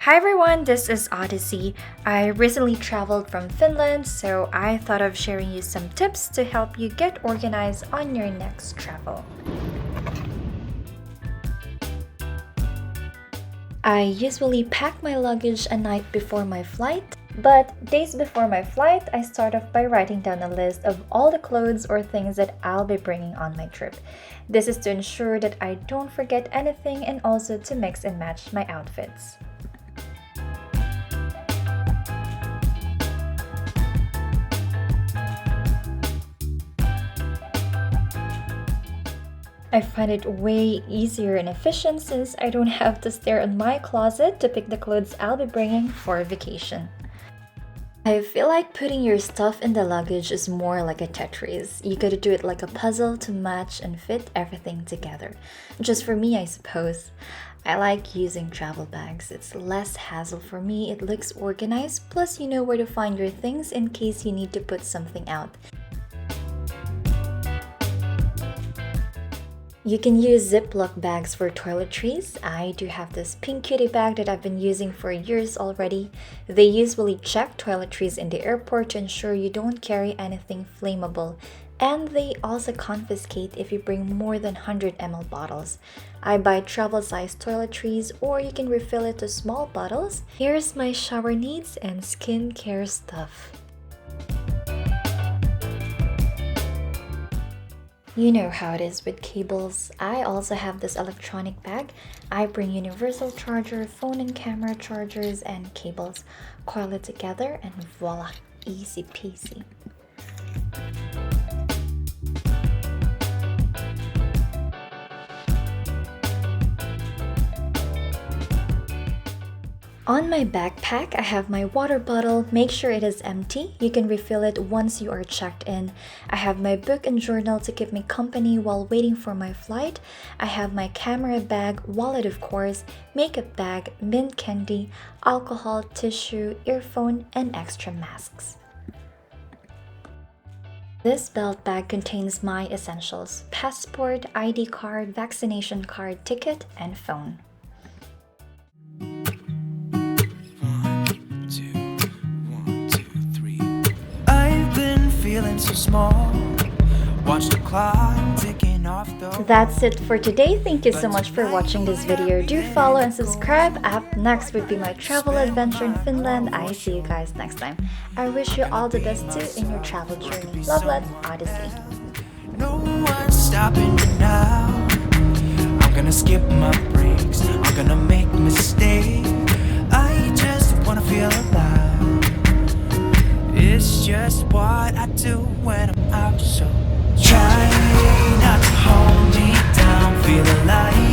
Hi everyone, this is Odyssey. I recently traveled from Finland, so I thought of sharing you some tips to help you get organized on your next travel. I usually pack my luggage a night before my flight, but days before my flight, I start off by writing down a list of all the clothes or things that I'll be bringing on my trip. This is to ensure that I don't forget anything and also to mix and match my outfits. I find it way easier and efficient since I don't have to stare at my closet to pick the clothes I'll be bringing for vacation. I feel like putting your stuff in the luggage is more like a Tetris. You gotta do it like a puzzle to match and fit everything together. Just for me, I suppose. I like using travel bags. It's less hassle for me, it looks organized, plus you know where to find your things in case you need to put something out. You can use Ziploc bags for toiletries. I do have this pink cutie bag that I've been using for years already. They usually check toiletries in the airport to ensure you don't carry anything flammable. And they also confiscate if you bring more than 100 ml bottles. I buy travel-sized toiletries or you can refill it to small bottles. Here's my shower needs and skincare stuff. You know how it is with cables. I also have this electronic bag. I bring universal charger, phone and camera chargers, and cables. Coil it together and voila, easy peasy. On my backpack, I have my water bottle. Make sure it is empty. You can refill it once you are checked in. I have my book and journal to keep me company while waiting for my flight. I have my camera bag, wallet of course, makeup bag, mint candy, alcohol, tissue, earphone, and extra masks. This belt bag contains my essentials: passport, ID card, vaccination card, ticket, and phone. So small. Watch the clock ticking off the That's it for today. Thank you so much for watching this video. Do follow and subscribe. Up next would be my travel adventure in Finland. I see you guys next time. I wish you all the best too in your travel journey. Love, Odyssey. No one's stopping me now. I'm gonna skip my breaks. I'm gonna make mistakes. I just wanna feel alive. It's just what I do when I'm out, so try not to hold me down, feel alive.